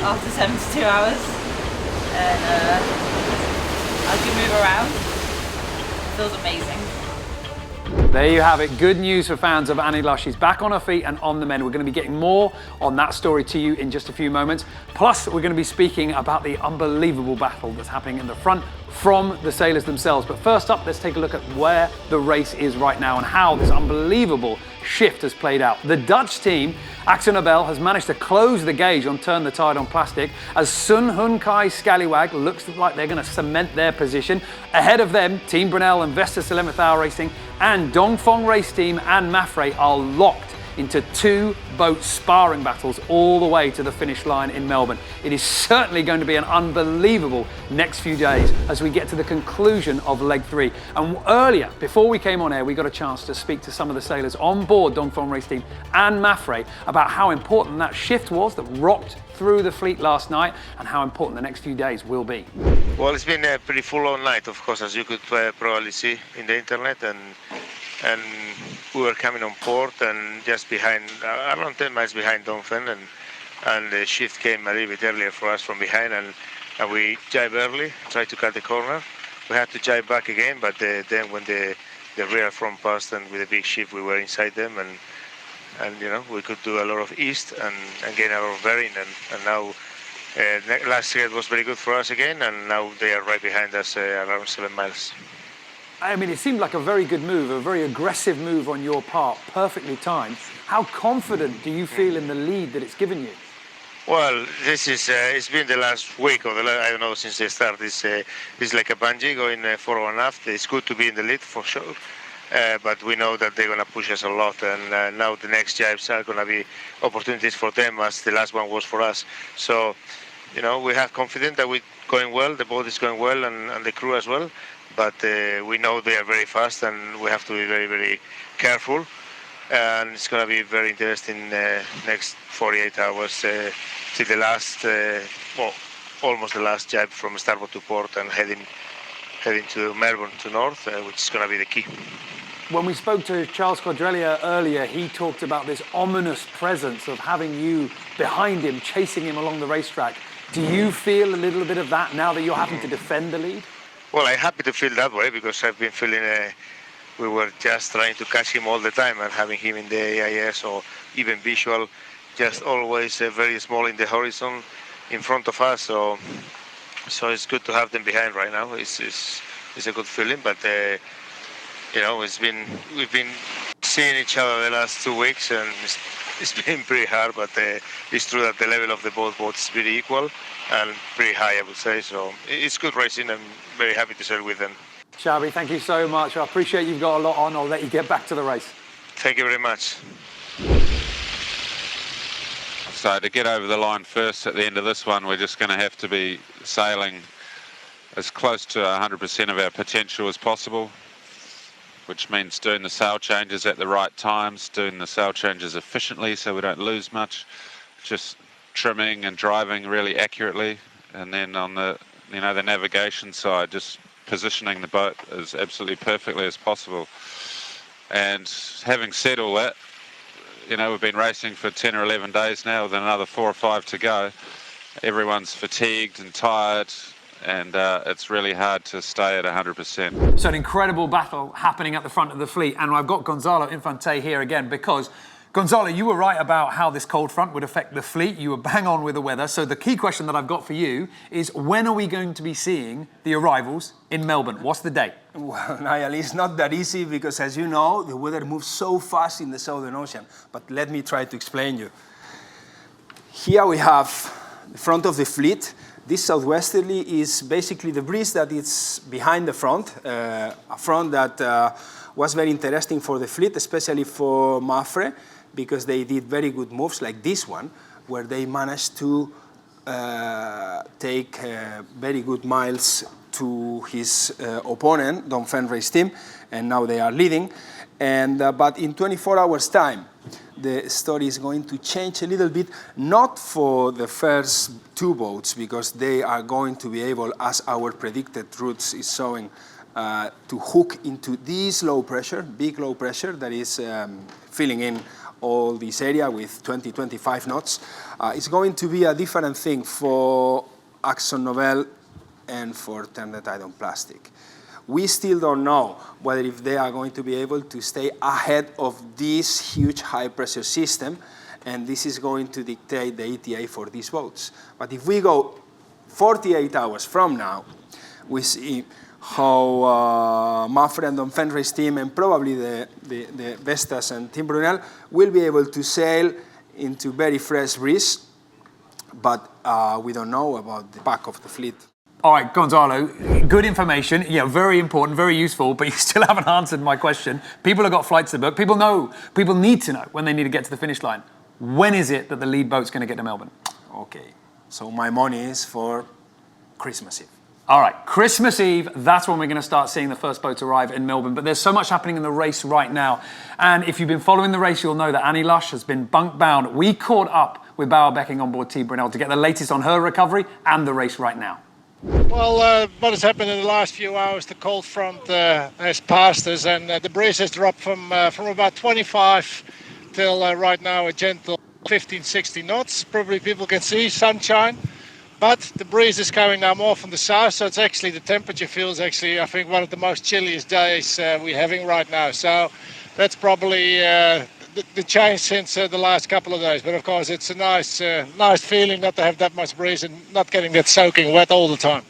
after 72 hours, and I can move around. It feels amazing. There you have it. Good news for fans of Annie Lush. She's back on her feet and on the mend. We're going to be getting more on that story to you in just a few moments. Plus, we're going to be speaking about the unbelievable battle that's happening in the front from the sailors themselves. But first up, let's take a look at where the race is right now and how this unbelievable shift has played out. The Dutch team, Axel Nobel, has managed to close the gauge on Turn the Tide on Plastic as Sun Hun Kai Scallywag looks like they're going to cement their position. Ahead of them, Team Brunel and Vestas 11th Hour Racing and Dongfeng Race Team and Mafre are locked into two boat sparring battles all the way to the finish line in Melbourne. It is certainly going to be an unbelievable next few days as we get to the conclusion of leg 3. And earlier, before we came on air, we got a chance to speak to some of the sailors on board Dongfeng Race Team and Mafre about how important that shift was that rocked through the fleet last night and how important the next few days will be. Well, it's been a pretty full-on night, of course, as you could probably see in the internet, and we were coming on port and just behind, around 10 miles behind Dongfeng, and the shift came a little bit earlier for us from behind, and we jibed early, tried to cut the corner. We had to jibe back again, but then when the rear front passed and with a big shift, we were inside them, and you know, we could do a lot of east and gain a lot of bearing, and now last year it was very good for us again, and now they are right behind us around 7 miles. I mean, it seemed like a very good move, a very aggressive move on your part, perfectly timed. How confident do you feel in the lead that it's given you? Well, this is, it's been the last week, or I don't know, since they started. It's like a bungee going forward and aft. It's good to be in the lead for sure, but we know that they're going to push us a lot, and now the next jibes are going to be opportunities for them as the last one was for us. So, you know, we have confidence that we're going well, the boat is going well, and the crew as well. But we know they are very fast, and we have to be very, very careful. And it's going to be very interesting next 48 hours to the last, well, almost the last jibe from starboard to port and heading to Melbourne to north, which is going to be the key. When we spoke to Charles Quadrelia earlier, he talked about this ominous presence of having you behind him, chasing him along the racetrack. Do you feel a little bit of that now that you're having to defend the lead? Well, I'm happy to feel that way because I've been feeling we were just trying to catch him all the time, and having him in the AIS or even visual, just always very small in the horizon in front of us. So it's good to have them behind right now. It's a good feeling, but you know, we've been seeing each other the last 2 weeks, and it's been pretty hard. But it's true that the level of the both boats is pretty equal and pretty high, I would say. So it's good racing. I'm very happy to sail with them. Xabi, thank you so much. I appreciate you've got a lot on. I'll let you get back to the race. Thank you very much. So to get over the line first at the end of this one, we're just going to have to be sailing as close to 100% of our potential as possible, which means doing the sail changes at the right times, doing the sail changes efficiently so we don't lose much, just trimming and driving really accurately, and then on the the navigation side, just positioning the boat as absolutely perfectly as possible. And having said all that, you know, we've been racing for 10 or 11 days now with another 4 or 5 to go. Everyone's fatigued and tired, and it's really hard to stay at 100%. So an incredible battle happening at the front of the fleet, and I've got Gonzalo Infante here again because, Gonzalo, you were right about how this cold front would affect the fleet. You were bang on with the weather. So the key question that I've got for you is, when are we going to be seeing the arrivals in Melbourne? What's the date? Well, Niall, it's not that easy because, as you know, the weather moves so fast in the Southern Ocean. But let me try to explain you. Here we have the front of the fleet. This southwesterly is basically the breeze that is behind the front, a front that was very interesting for the fleet, especially for Mafre, because they did very good moves like this one, where they managed to take very good miles to his opponent, Dongfeng Race Team, and now they are leading. And but in 24 hours' time, the story is going to change a little bit, not for the first 2 boats, because they are going to be able, as our predicted routes is showing, to hook into this low pressure, big low pressure that is filling in all this area with 20, 25 knots. It's going to be a different thing for Axon Nobel and for Ternetide on plastic. We still don't know whether if they are going to be able to stay ahead of this huge high pressure system, and this is going to dictate the ETA for these boats. But if we go 48 hours from now, we see how Manfred and Don Fenray's team and probably the Vestas and Team Brunel will be able to sail into very fresh breeze, but we don't know about the back of the fleet. All right, Gonzalo, good information, very important, very useful, but you still haven't answered my question. People have got flights to book. People need to know when they need to get to the finish line. When is it that the lead boat's going to get to Melbourne? Okay, so my money is for Christmas Eve. All right, Christmas Eve, that's when we're going to start seeing the first boats arrive in Melbourne. But there's so much happening in the race right now. And if you've been following the race, you'll know that Annie Lush has been bunk bound. We caught up with Bauer Becking on board Team Brunel to get the latest on her recovery and the race right now. Well, what has happened in the last few hours, the cold front has passed us, and the breeze has dropped from about 25 till right now a gentle 15, 16 knots. Probably people can see sunshine. But the breeze is coming now more from the south, so it's actually, the temperature feels actually, I think, one of the most chilliest days we're having right now. So that's probably the change since the last couple of days. But of course, it's a nice feeling not to have that much breeze and not getting that soaking wet all the time.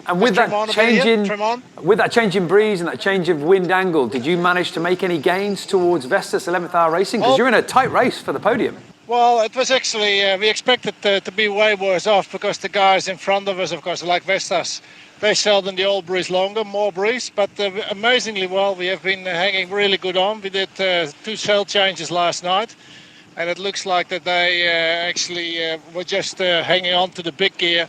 And with that change in breeze and that change of wind angle, did you manage to make any gains towards Vestas 11th Hour Racing? Because you're in a tight race for the podium. Well, it was actually, we expected to be way worse off because the guys in front of us, of course, like Vestas, they sailed in the old breeze longer, more breeze, but amazingly well, we have been hanging really good on. We did 2 sail changes last night, and it looks like that they actually were just hanging on to the big gear.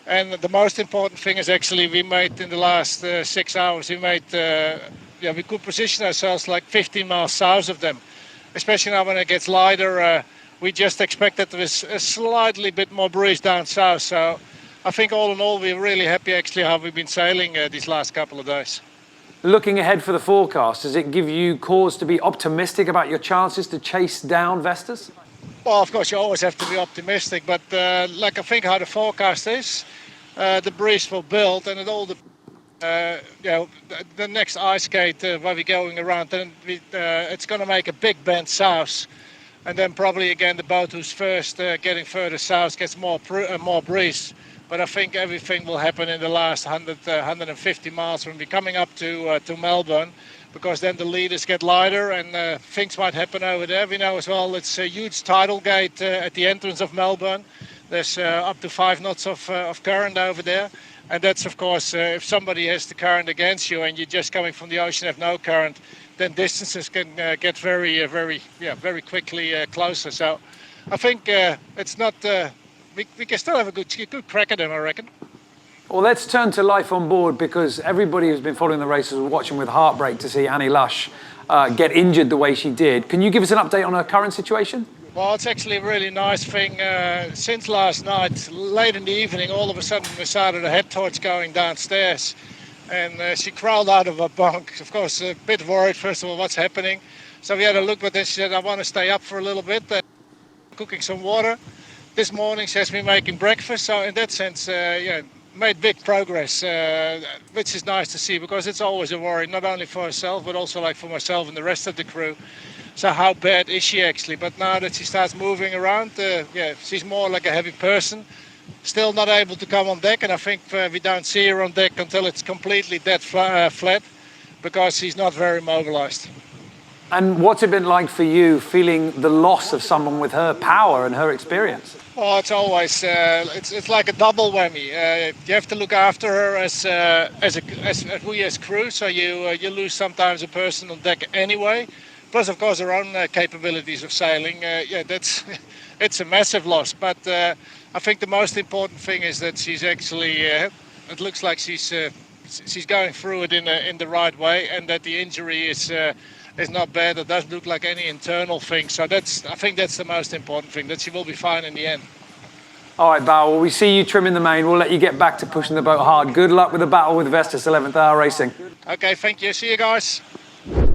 And the most important thing is actually we made in the last 6 hours, we could position ourselves like 15 miles south of them, especially now when it gets lighter. We just expected there was a slightly bit more breeze down south. So I think all in all, we're really happy actually how we've been sailing these last couple of days. Looking ahead for the forecast, does it give you cause to be optimistic about your chances to chase down Vestas? Well, of course, you always have to be optimistic, but like I think how the forecast is, the breeze will build and it all the next ice gate where we're going around, then it's going to make a big bend south. And then probably again the boat who's first getting further south gets more breeze. But I think everything will happen in the last 150 miles when we're coming up to Melbourne, because then the leaders get lighter and things might happen over there. We know as well it's a huge tidal gate at the entrance of Melbourne. There's up to 5 knots of current over there. And that's, of course, if somebody has the current against you and you're just coming from the ocean and have no current, then distances can get very quickly closer. So I think it's not, we can still have a good crack at them, I reckon. Well, let's turn to life on board, because everybody who's been following the races was watching with heartbreak to see Annie Lush get injured the way she did. Can you give us an update on her current situation? Well, it's actually a really nice thing. Since last night, late in the evening, all of a sudden we started a head torch going downstairs. And she crawled out of her bunk. Of course, a bit worried, first of all, what's happening. So we had a look, but then she said, I want to stay up for a little bit. Cooking some water. This morning she has been making breakfast. So in that sense, made big progress, which is nice to see, because it's always a worry, not only for herself, but also like for myself and the rest of the crew. So how bad is she actually? But now that she starts moving around, she's more like a heavy person. Still not able to come on deck, and I think we don't see her on deck until it's completely dead flat, because she's not very mobilized. And what's it been like for you, feeling the loss of someone with her power and her experience? Oh, it's always it's like a double whammy. You have to look after her as we as crew, so you lose sometimes a person on deck anyway. Plus, of course, her own capabilities of sailing. It's a massive loss. But I think the most important thing is that she's actually. It looks like she's going through it in the right way, and that the injury is not bad. It doesn't look like any internal thing. So I think that's the most important thing. That she will be fine in the end. All right, Bauer. Well, we see you trimming the main. We'll let you get back to pushing the boat hard. Good luck with the battle with Vestas 11th Hour Racing. Okay, thank you. See you guys.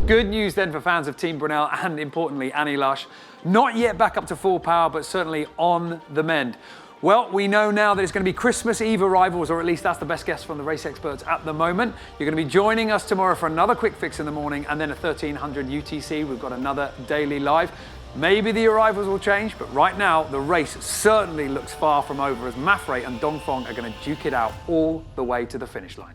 Good news then for fans of Team Brunel and, importantly, Annie Lush. Not yet back up to full power, but certainly on the mend. Well, we know now that it's going to be Christmas Eve arrivals, or at least that's the best guess from the race experts at the moment. You're going to be joining us tomorrow for another quick fix in the morning, and then at 1300 UTC, we've got another daily live. Maybe the arrivals will change, but right now, the race certainly looks far from over as Mafre and Dongfeng are going to duke it out all the way to the finish line.